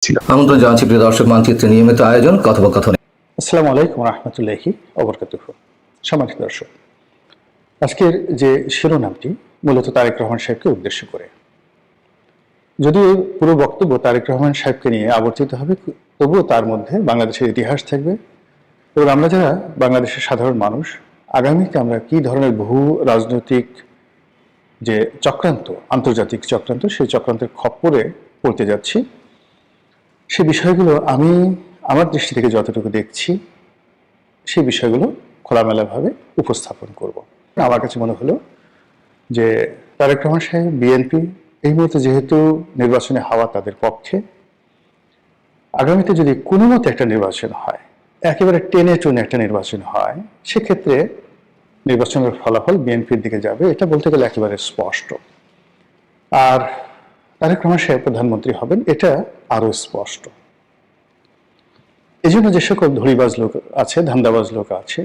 ছিল। আমন্ত্রণ জানাচ্ছি প্রিয় দর্শক, মানচিত্রে নিয়মিত আয়োজন কথোপকথন। আসসালামু আলাইকুম রহমতুল্লাহি ওবরকাতুহু। সম্মানিত দর্শক, আজকের যে শিরোনামটি মূলত তারেক রহমান সাহেবকে উদ্দেশ্য করে, যদিও পুরো বক্তব্য তারেক রহমান সাহেবকে নিয়ে আবর্তিত হবে, তবুও তার মধ্যে বাংলাদেশের ইতিহাস থাকবে এবং আমরা যারা বাংলাদেশের সাধারণ মানুষ আগামীতে আমরা কি ধরনের বহু রাজনৈতিক যে চক্রান্ত, আন্তর্জাতিক চক্রান্ত, সেই চক্রান্তের খপ্পরে পড়তে যাচ্ছি, সে বিষয়গুলো আমি আমার দৃষ্টি থেকে যতটুকু দেখছি সেই বিষয়গুলো খোলামেলাভাবে উপস্থাপন করব। আমার কাছে মনে হলো যে তারেক রহমান সাহেব, বিএনপি এই মুহূর্তে যেহেতু নির্বাচনে হাওয়া তাদের পক্ষে, আগামীতে যদি কোনো মতে একটা নির্বাচন হয়, একেবারে টেনে টুনে একটা নির্বাচন হয়, সেক্ষেত্রে নির্বাচনের ফলাফল বিএনপির দিকে যাবে, এটা বলতে গেলে একেবারে স্পষ্ট। আর তারেক রহমান সাহেব প্রধানমন্ত্রী হবেন, এটা আরো স্পষ্ট। এই জন্য যে সকল ধড়িবাজ লোক আছে, ধান্দাবাজ লোক আছে,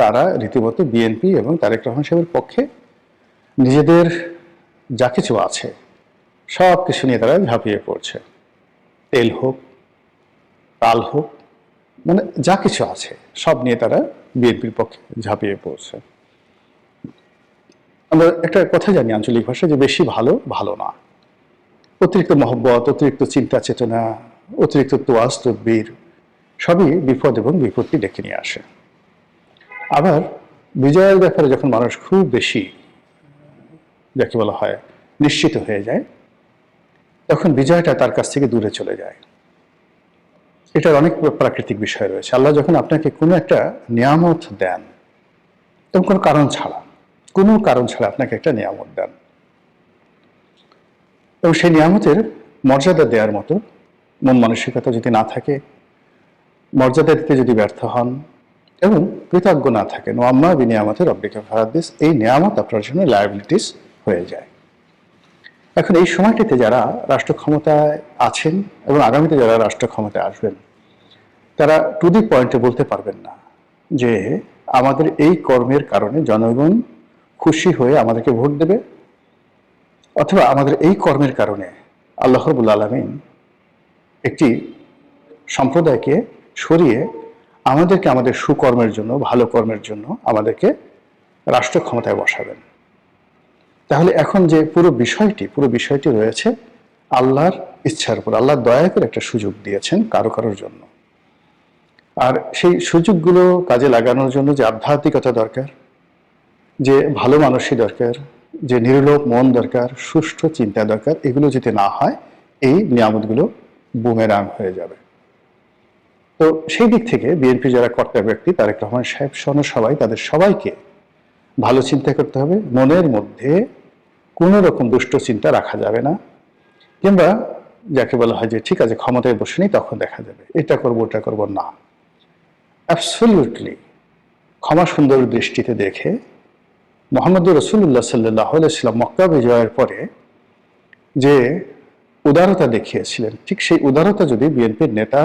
তারা রীতিমতো বিএনপি এবং তারেক রহমান সাহেবের পক্ষে নিজেদের যা কিছু আছে সব কিছু নিয়ে তারা ঝাঁপিয়ে পড়ছে। তেল হোক, তাল হোক, মানে যা কিছু আছে সব নিয়ে তারা বিএনপির পক্ষে ঝাঁপিয়ে পড়ছে। আমরা একটা কথা জানি আঞ্চলিক ভাষায় যে বেশি ভালো ভালো না। অতিরিক্ত মহব্বত, অতিরিক্ত চিন্তা চেতনা, অতিরিক্ত তোয়াজ তদবির সবই বিপদ এবং বিপত্তি ডেকে নিয়ে আসে। আবার বিজয়ের ব্যাপারে যখন মানুষ খুব বেশি, যাকে বলা হয়, নিশ্চিত হয়ে যায়, তখন বিজয়টা তার কাছ থেকে দূরে চলে যায়। এটার অনেক প্রাকৃতিক বিষয় রয়েছে। আল্লাহ যখন আপনাকে কোনো একটা নিয়ামত দেন, এবং কোনো কারণ ছাড়া আপনাকে একটা নিয়ামত দেন, এবং সেই নিয়ামতের মর্যাদা দেওয়ার মতো মন মানসিকতা যদি না থাকে, মর্যাদা দিতে যদি ব্যর্থ হন এবং কৃতজ্ঞ না থাকেন, ওয়াম্মা বিনিয়ামতের রব্বিকা ফাহাদ্দিস, এই নিয়ামত আপনার জন্য লায়াবিলিটিস হয়ে যায়। এখন এই সময়টিতে যারা রাষ্ট্র ক্ষমতায় আছেন এবং আগামীতে যারা রাষ্ট্র ক্ষমতায় আসবেন, তারা টু দি পয়েন্টে বলতে পারবেন না যে আমাদের এই কর্মের কারণে জনগণ খুশি হয়ে আমাদেরকে ভোট দেবে, অথবা আমাদের এই কর্মের কারণে আল্লাহ রাব্বুল আলামিন একটি সম্প্রদায়কে সরিয়ে আমাদেরকে আমাদের সুকর্মের জন্য, ভালো কর্মের জন্য আমাদেরকে রাষ্ট্র ক্ষমতায় বসাবেন। তাহলে এখন যে পুরো বিষয়টি রয়েছে আল্লাহর ইচ্ছার উপর। আল্লাহ দয়া করে একটা সুযোগ দিয়েছেন কারোর জন্য, আর সেই সুযোগগুলো কাজে লাগানোর জন্য যে আধ্যাত্মিকতা দরকার, যে ভালো মানুষই দরকার, যে নির্লোভ মন দরকার, সুষ্ঠু চিন্তা দরকার, এগুলো যদি না হয় এই নিয়ামতগুলো বুমেরাং হয়ে যাবে। তো সেই দিক থেকে বিএনপি যারা কর্তা ব্যক্তি, তারেক রহমান সাহেব সহ সবাই, তাদের সবাইকে ভালো চিন্তা করতে হবে। মনের মধ্যে কোনো রকম দুষ্ট চিন্তা রাখা যাবে না, কিংবা যাকে বলা হয় যে ঠিক আছে ক্ষমতায় বসে নেই তখন দেখা যাবে, এটা করবো ওটা করবো না। অ্যাবসলিউটলি ক্ষমা সুন্দর দৃষ্টিতে দেখে মুহাম্মদ রাসূলুল্লাহ সাল্লাল্লাহু আলাইহি ওয়াসাল্লাম মক্কা বিজয়ের পরে যে উদারতা দেখিয়েছিলেন, ঠিক সেই উদারতা যদি বিএনপির নেতা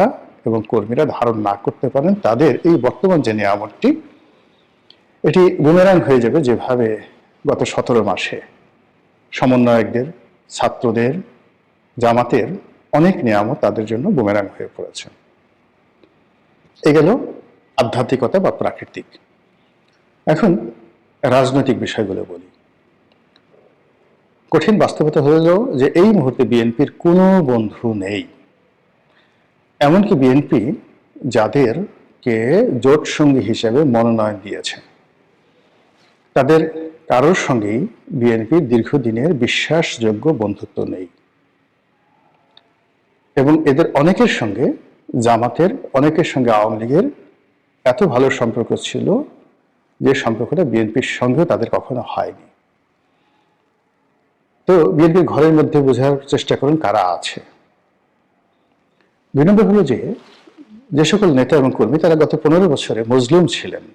এবং কর্মীরা ধারণ না করতে পারেন, তাদের এই বর্তমান যে নিয়ামতটি, এটি বুমেরাং হয়ে যাবে, যেভাবে গত 17 মাসে সমন্বয়কদের, ছাত্রদের, জামাতের অনেক নিয়ামত তাদের জন্য বুমেরাং হয়ে পড়েছে। এ গেল আধ্যাত্মিকতা বা প্রাকৃতিক। এখন রাজনৈতিক বিষয়গুলো বলি। কঠিন বাস্তবতা হলো যে এই মুহূর্তে বিএনপির কোনো বন্ধু নেই। এমনকি বিএনপি যাদেরকে জোট সঙ্গী হিসেবে মনোনয়ন দিয়েছে, তাদের কারোর সঙ্গেই বিএনপির দীর্ঘদিনের বিশ্বাসযোগ্য বন্ধুত্ব নেই। এবং এদের অনেকের সঙ্গে, জামাতের অনেকের সঙ্গে আওয়ামী লীগের এত ভালো সম্পর্ক ছিল যে সম্পর্কটা বিএনপির সঙ্গেও তাদের কখনো হয়নি। তো বিএনপির ঘরের মধ্যে বোঝার চেষ্টা করুন কারা আছে। 2 নম্বর হলো যে সকল নেতা এবং কর্মী তারা গত 15 বছরে মজলুম ছিলেন,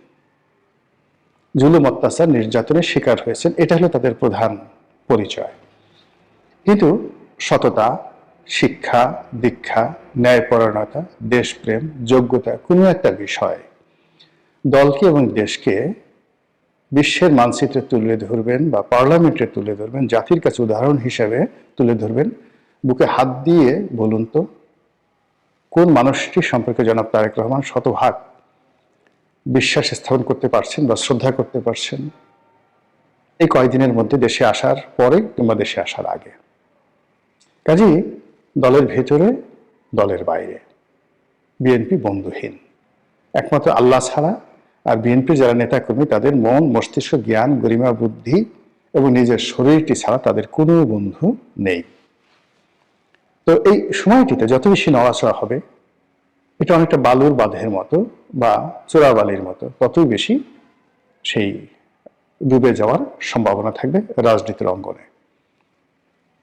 জুলুম, অত্যাচার, নির্যাতনের শিকার হয়েছেন, এটা হলো তাদের প্রধান পরিচয়। কিন্তু সততা, শিক্ষা, দীক্ষা, ন্যায়পরায়ণতা, দেশপ্রেম, যোগ্যতা, কোনো একটা বিষয় দলকে এবং দেশকে বিশ্বের মানচিত্রে তুলে ধরবেন বা পার্লামেন্টে তুলে ধরবেন, জাতির কাছে উদাহরণ হিসেবে তুলে ধরবেন, বুকে হাত দিয়ে বলুন তো কোন মানুষটি সম্পর্কে জনাব তারেক রহমান শতভাগ বিশ্বাস স্থাপন করতে পারছেন বা শ্রদ্ধা করতে পারছেন এই কয়েকদিনের মধ্যে দেশে আসার পরে কিংবা দেশে আসার আগে। কাজেই দলের ভেতরে দলের বাইরে বিএনপি বন্ধুহীন, একমাত্র আল্লাহ ছাড়া আর বিএনপির যারা নেতাকর্মী তাদের মন, মস্তিষ্ক, জ্ঞান, গরিমা, বুদ্ধি এবং নিজের শরীরটি ছাড়া তাদের কোনো বন্ধু নেই। তো এই সময়টিতে যত বেশি নড়াচড়া হবে, এটা অনেকটা বালুর বাঁধের মতো বা চোরাবালির মতো, ততই বেশি সেই ডুবে যাওয়ার সম্ভাবনা থাকবে রাজনীতির অঙ্গনে।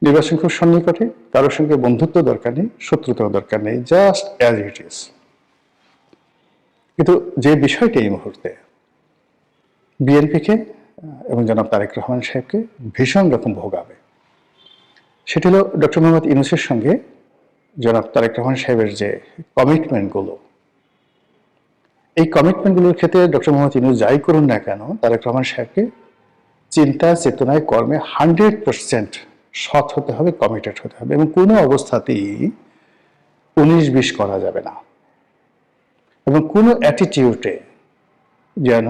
নির্বাচন খুব সন্নিকটে, কারোর সঙ্গে বন্ধুত্ব দরকার নেই, শত্রুতাও দরকার নেই, জাস্ট অ্যাজ ইট ইজ। কিন্তু যে বিষয়টি এই মুহূর্তে বিএনপিকে এবং জনাব তারেক রহমান সাহেবকে ভীষণ রকম ভোগাবে, সেটি হলো ডক্টর মোহাম্মদ ইউনূসের সঙ্গে জনাব তারেক রহমান সাহেবের যে কমিটমেন্টগুলো, এই কমিটমেন্টগুলোর ক্ষেত্রে ডক্টর মোহাম্মদ ইউনূস যাই করুন না কেন, তারেক রহমান সাহেবকে চিন্তা, চেতনায়, কর্মে 100% সৎ হতে হবে, কমিটেড হতে হবে এবং কোনো অবস্থাতেই 19-20 করা যাবে না এবং কোনো অ্যাটিটিউডে যেন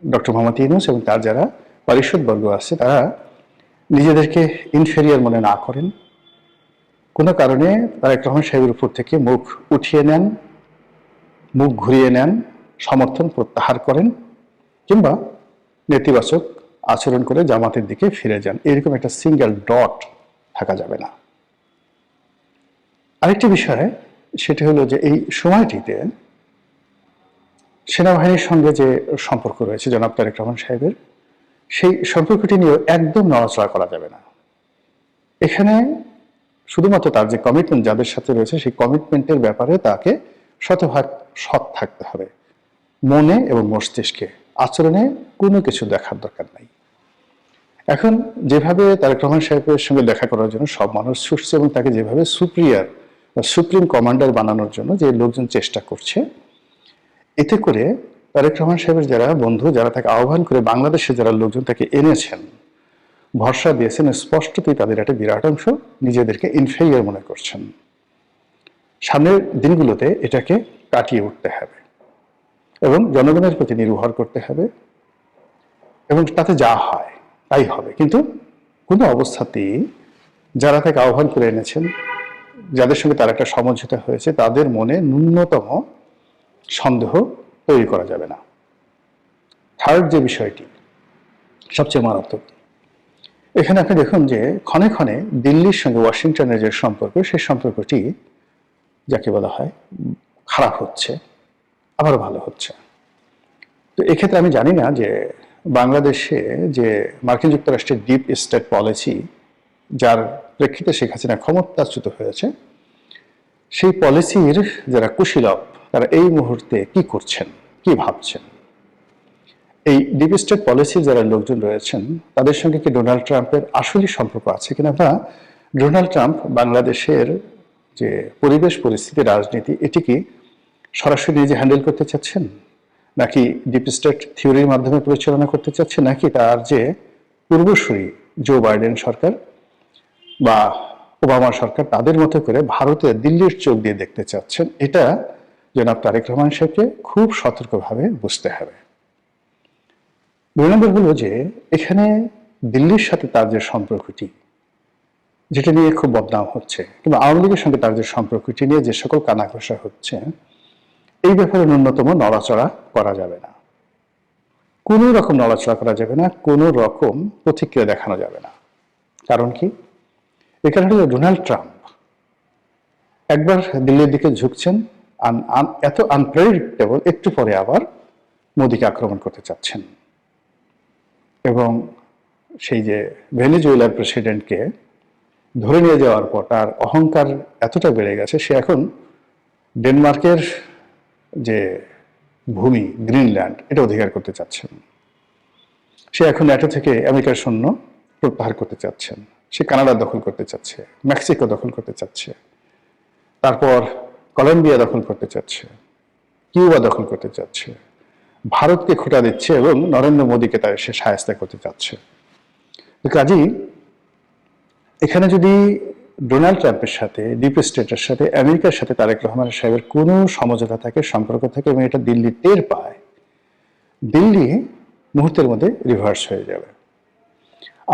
ডক্টর মোহাম্মদ ইউনূস এবং তার যারা পরিষদবর্গ আছে তারা নিজেদেরকে ইনফেরিয়ার মনে না করেন, কোনো কারণে তারেক রহমান সাহেবের উপর থেকে মুখ উঠিয়ে নেন, মুখ ঘুরিয়ে নেন, সমর্থন প্রত্যাহার করেন কিংবা নেতিবাচক আচরণ করে জামাতের দিকে ফিরে যান, এরকম একটা সিঙ্গেল ডট থাকা যাবে না। আরেকটি বিষয় সেটি হলো যে এই সময়টিতে সেনাবাহিনীর সঙ্গে যে সম্পর্ক রয়েছে জনাব তারেক রহমান সাহেবের, সেই সম্পর্কটি নিয়ে একদম নড়াচড়া করা যাবে না। এখানে শুধুমাত্র তার যে কমিটমেন্ট যাদের সাথে রয়েছে সেই কমিটমেন্টের ব্যাপারে তাকে শতভাগ সৎ থাকতে হবে, মনে এবং মস্তিষ্কে, আচরণে কোনো কিছু দেখার দরকার নাই। এখন যেভাবে তারেক রহমান সাহেবের সঙ্গে দেখা করার জন্য সব মানুষ ছুটছে এবং তাকে যেভাবে সুপ্রিয়ার বা সুপ্রিম কমান্ডার বানানোর জন্য যে লোকজন চেষ্টা করছে, এতে করে তারেক রহমান সাহেবের যারা বন্ধু, যারা তাকে আহ্বান করে বাংলাদেশে যারা লোকজন তাকে এনেছেন, ভরসা দিয়েছেন, স্পষ্টতই তাদের একটা বিরাট অংশ নিজেদেরকে ইনফেরিয়র মনে করছেন। সামনের দিনগুলোতে এটাকে কাটিয়ে উঠতে হবে এবং জনগণের প্রতি নির্ভর করতে হবে এবং তাতে যা হয় তাই হবে। কিন্তু কোনো অবস্থাতেই যারা তাকে আহ্বান করে এনেছেন, যাদের সঙ্গে তার একটা সমঝোতা হয়েছে, তাদের মনে ন্যূনতম সন্দেহ তৈরি করা যাবে না। থার্ড যে বিষয়টি সবচেয়ে মারাত্মক, এখানে আপনি দেখুন যে ক্ষণে ক্ষণে দিল্লির সঙ্গে ওয়াশিংটনের যে সম্পর্ক, সেই সম্পর্কটি যাকে বলা হয় খারাপ হচ্ছে, আবার ভালো হচ্ছে। তো এক্ষেত্রে আমি জানি না যে বাংলাদেশে যে মার্কিন যুক্তরাষ্ট্রের ডিপ স্টেট পলিসি, যার প্রেক্ষিতে শেখ হাসিনা ক্ষমতাচ্যুত হয়েছে, সেই পলিসির যারা কুশীলব তারা এই মুহূর্তে কি করছেন, কি ভাবছেন। এই ডিপ স্টেট পলিসির যারা লোকজন রয়েছেন তাদের সঙ্গে কি ডোনাল্ড ট্রাম্পের আসলে সম্পর্ক আছে কিনা, বা ডোনাল্ড ট্রাম্প বাংলাদেশের যে পরিবেশ, পরিস্থিতি, রাজনীতি, এটি কি সরাসরি নিজে হ্যান্ডেল করতে চাচ্ছেন, নাকি ডিপ স্টেট থিওরির মাধ্যমে পরিচালনা করতে চাচ্ছেন, নাকি তার যে পূর্বসূরি জো বাইডেন সরকার বা ওবামা সরকার তাদের মতো করে ভারতে দিল্লির চোখ দিয়ে দেখতে চাচ্ছেন। এটা জনাব তারেক রহমান সাহেবকে খুব সতর্কভাবে বুঝতে হবে। 2 নম্বর হলো যে এখানে দিল্লির সাথে তার যে সম্পর্কটি, যেটা নিয়ে খুব বদনাম হচ্ছে, কিংবা আওয়ামী লীগের সঙ্গে তার যে সম্পর্কটি নিয়ে যে সকল কানাঘোষা হচ্ছে, এই ব্যাপারে ন্যূনতম নড়াচড়া করা যাবে না, কোনো রকম নড়াচড়া করা যাবে না, কোনো রকম প্রতিক্রিয়া দেখানো যাবে না। কারণ কি? এই কারণে হলো ডোনাল্ড ট্রাম্প একবার দিল্লির দিকে ঝুঁকছেন, এত আনপ্রেডিক্টেবল, একটু পরে আবার মোদিকে আক্রমণ করতে চাচ্ছেন এবং সেই যে ভেনেজুয়েলার প্রেসিডেন্টকে ধরে নিয়ে যাওয়ার পর তার অহংকার এতটা বেড়ে গেছে, সে এখন ডেনমার্কের যে ভূমি গ্রিনল্যান্ড এটা অধিকার করতে চাচ্ছেন। সে এখন ন্যাটো থেকে আমেরিকার সৈন্য প্রত্যাহার করতে চাচ্ছেন, সে কানাডা দখল করতে চাচ্ছে, মেক্সিকো দখল করতে চাচ্ছে, তারপর কলম্বিয়া দখল করতে চাচ্ছে, কিউবা দখল করতে চাচ্ছে, ভারতকে খোঁটা দিচ্ছে এবং নরেন্দ্র মোদীকে তার সে সাহায্য করতে চাচ্ছে। কাজেই এখানে যদি ডোনাল্ড ট্রাম্পের সাথে, ডিপ স্টেটের সাথে, আমেরিকার সাথে তারেক রহমান সাহেবের কোনো সমঝোতা থাকে, সম্পর্ক থাকে এবং এটা দিল্লি টের পায়, দিল্লি মুহূর্তের মধ্যে রিভার্স হয়ে যাবে।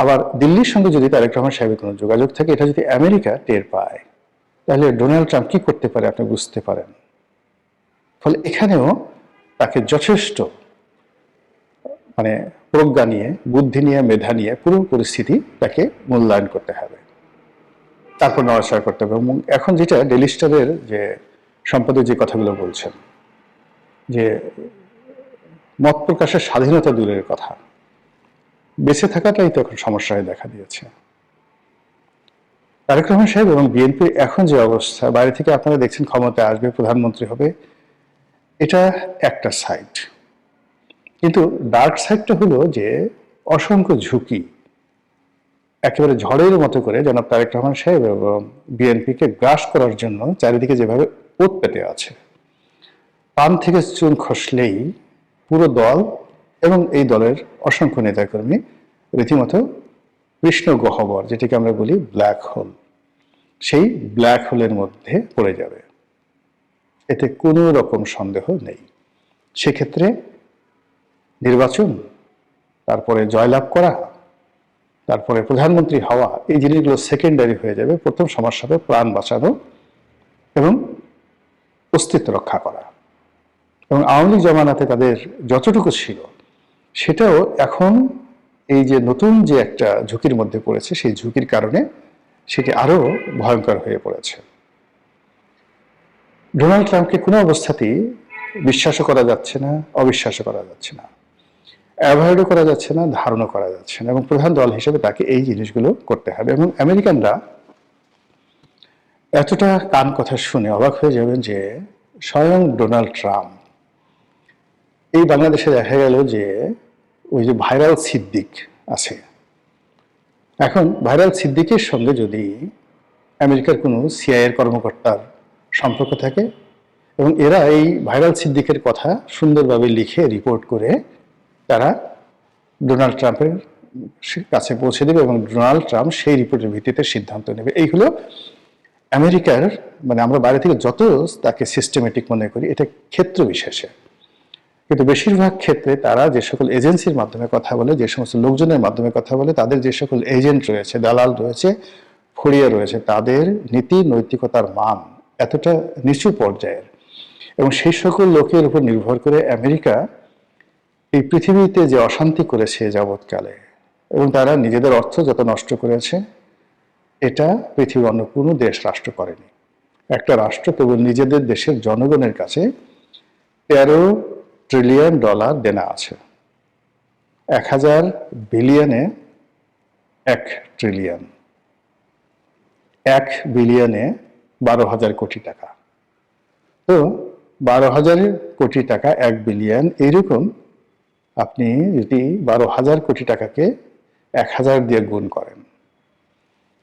আবার দিল্লির সঙ্গে যদি তারেক রহমান সাহেবের কোনো যোগাযোগ থাকে, এটা যদি আমেরিকা টের পায়, তাহলে ডোনাল্ড ট্রাম্প কি করতে পারে আপনি বুঝতে পারেন। ফলে এখানেও তাকে যথেষ্ট প্রজ্ঞা নিয়ে, বুদ্ধি নিয়ে, মেধা নিয়ে পুরো পরিস্থিতি তাকে মূল্যায়ন করতে হবে, তারপর নড়াচড়া করতে হবে। এবং এখন যেটা ডেইলি স্টারের যে সম্পাদক যে কথাগুলো বলছেন, যে মত প্রকাশের স্বাধীনতা দূরের কথা, বেঁচে থাকাটাই তো এখন সমস্যায় দেখা দিয়েছে। তারেক রহমান সাহেব এবং বিএনপির এখন যে অবস্থা, বাইরে থেকে আপনারা দেখছেন ক্ষমতায় আসবে, প্রধানমন্ত্রী হবে, এটা একটা সাইড। কিন্তু ডার্ক সাইডটা হলো যে অসংখ্য ঝুঁকি একেবারে ঝড়ের মতো করে জনাব তারেক রহমান সাহেব এবং বিএনপিকে গ্রাস করার জন্য চারিদিকে যেভাবে ওত পেতে আছে, পান থেকে চুন খসলেই পুরো দল এবং এই দলের অসংখ্য নেতাকর্মী রীতিমতো কৃষ্ণ গহ্বর, যেটাকে আমরা বলি ব্ল্যাক হোল, সেই ব্ল্যাক হোলের মধ্যে পড়ে যাবে, এতে কোনো রকম সন্দেহ নেই। সেক্ষেত্রে নির্বাচন, তারপরে জয়লাভ করা, তারপরে প্রধানমন্ত্রী হওয়া, এই জিনিসগুলো সেকেন্ডারি হয়ে যাবে। প্রথম সমস্যা হবে প্রাণ বাঁচানো এবং অস্তিত্ব রক্ষা করা। এবং আওয়ামী লীগ জমানাতে তাদের যতটুকু ছিল সেটাও এখন এই যে নতুন যে একটা ঝুঁকির মধ্যে পড়েছে, সেই ঝুঁকির কারণে সেটি আরো ভয়ঙ্কর হয়ে পড়েছে। ডোনাল্ড ট্রাম্পকে কোনো অবস্থাতেই বিশ্বাসও করা যাচ্ছে না, অবিশ্বাসও করা যাচ্ছে না, অ্যাভয়েডও করা যাচ্ছে না, ধারণও করা যাচ্ছে না। এবং প্রধান দল হিসেবে তাকে এই জিনিসগুলো করতে হবে। এবং আমেরিকানরা এতটা কান কথা শুনে অবাক হয়ে যাবেন যে স্বয়ং ডোনাল্ড ট্রাম্প, এই বাংলাদেশে দেখা গেল যে ওই যে ভাইরাল সিদ্দিক আছে, এখন ভাইরাল সিদ্দিকের সঙ্গে যদি আমেরিকার কোনো সিআইএর কর্মকর্তার সম্পর্ক থাকে এবং এরা এই ভাইরাল সিদ্দিকের কথা সুন্দরভাবে লিখে রিপোর্ট করে তারা ডোনাল্ড ট্রাম্পের কাছে পৌঁছে দেবে এবং ডোনাল্ড ট্রাম্প সেই রিপোর্টের ভিত্তিতে সিদ্ধান্ত নেবে। এই হলো আমেরিকার, আমরা বাইরে থেকে যত তাকে সিস্টেমেটিক মনে করি, এটা ক্ষেত্র বিশেষে, কিন্তু বেশিরভাগ ক্ষেত্রে তারা যে সকল এজেন্সির মাধ্যমে কথা বলে, যে সমস্ত লোকজনের মাধ্যমে কথা বলে, তাদের যে সকল এজেন্ট রয়েছে, দালাল রয়েছে, ফড়িয়া রয়েছে, তাদের নীতি নৈতিকতার মান এতটা নিচু পর্যায়ের, এবং সেই সকল লোকের উপর নির্ভর করে আমেরিকা এই পৃথিবীতে যে অশান্তি করেছে যাবৎকালে, এবং তারা নিজেদের অর্থ যত নষ্ট করেছে, এটা পৃথিবীর অন্য কোনো দেশ রাষ্ট্র করেনি। একটা রাষ্ট্র কেবল নিজেদের দেশের জনগণের কাছে $13 ট্রিলিয়ন দেনা আছে। 1000 বিলিয়নে 1 ট্রিলিয়ন, 1 বিলিয়নে 12,000 কোটি টাকা। তো 12,000 কোটি টাকা, 1 বিলিয়ন, এইরকম আপনি যদি 12,000 কোটি টাকাকে 1000 দিয়ে গুণ করেন,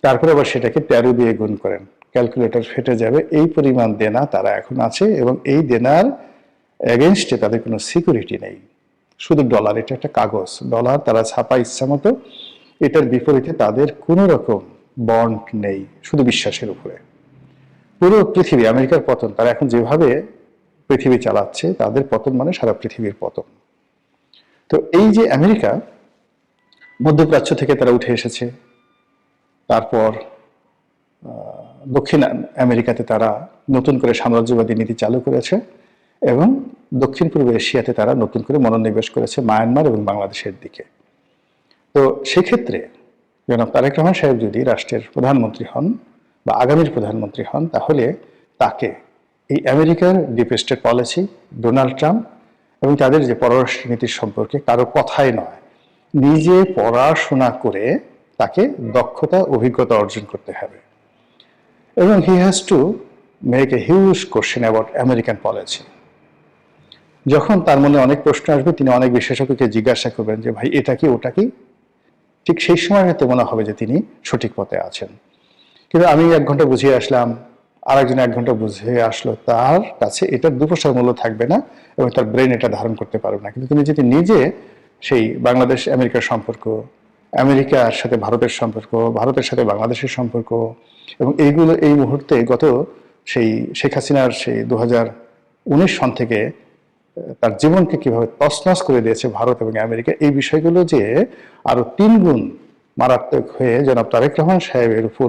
তারপরে আবার সেটাকে 13 দিয়ে গুণ করেন, ক্যালকুলেটর ফেটে যাবে। এই পরিমাণ দেনা তারা এখন আছে, এবং এই দেনার এগেনস্টে তাদের কোনো সিকিউরিটি নেই, শুধু ডলার, এটা একটা কাগজ, ডলার তারা ছাপা ইচ্ছা মতো, এটার বিপরীতে তাদের কোনো রকম বন্ড নেই, শুধু বিশ্বাসের উপরে। পুরো পৃথিবী, আমেরিকার পতন, তারা এখন যেভাবে পৃথিবী চালাচ্ছে, তাদের পতন মানে সারা পৃথিবীর পতন। তো এই যে আমেরিকা মধ্যপ্রাচ্য থেকে তারা উঠে এসেছে, তারপর দক্ষিণ আমেরিকাতে তারা নতুন করে সাম্রাজ্যবাদী নীতি চালু করেছে, এবং দক্ষিণ পূর্ব এশিয়াতে তারা নতুন করে মনোনিবেশ করেছে মায়ানমার এবং বাংলাদেশের দিকে। তো সেক্ষেত্রে জনাব তারেক রহমান সাহেব যদি রাষ্ট্রের প্রধানমন্ত্রী হন বা আগামীর প্রধানমন্ত্রী হন, তাহলে তাকে এই আমেরিকার deep state policy, Donald Trump এবং তাদের যে পররাষ্ট্র নীতির সম্পর্কে কারো কথাই নয়, নিজে পড়াশোনা করে তাকে দক্ষতা, অভিজ্ঞতা অর্জন করতে হবে। এবং he has to make a huge question about American policy. যখন তার মনে অনেক প্রশ্ন আসবে, তিনি অনেক বিশেষজ্ঞকে জিজ্ঞাসা করবেন যে ভাই এটা কি, ওটা কি, ঠিক সেই সময় হয়তো মনে হবে যে তিনি সঠিক পথে আছেন। কিন্তু আমি 1 ঘন্টা বুঝিয়ে আসলাম, আরেকজন 1 ঘন্টা বুঝিয়ে আসলো, তার কাছে এটার 2 পয়সার মূল্য থাকবে না, এবং তার ব্রেন এটা ধারণ করতে পারবে না। কিন্তু তুমি যদি নিজে সেই বাংলাদেশ আমেরিকার সম্পর্ক, আমেরিকার সাথে ভারতের সম্পর্ক, ভারতের সাথে বাংলাদেশের সম্পর্ক, এবং এইগুলো এই মুহূর্তে গত সেই শেখ হাসিনার সেই 2019 সন থেকে তার জীবনকে কিভাবে তছনছ করে দিয়েছে ভারত এবং আমেরিকা, এই বিষয়গুলো যে আরো 3 গুণ মারাত্মক হয়ে জনাব তারেক রহমান সাহেবের উপর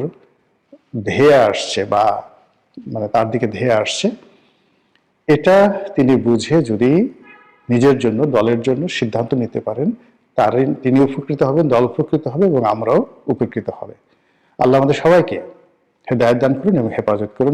ধেয়ে আসছে, বা মানে তার দিকে ধেয়ে আসছে, এটা তিনি বুঝে যদি নিজের জন্য, দলের জন্য সিদ্ধান্ত নিতে পারেন, তিনি উপকৃত হবেন, দল উপকৃত হবে এবং আমরাও উপকৃত হবে। আল্লাহ আমাদের সবাইকে হেদায়েত দান করুন এবং হেফাজত করুন।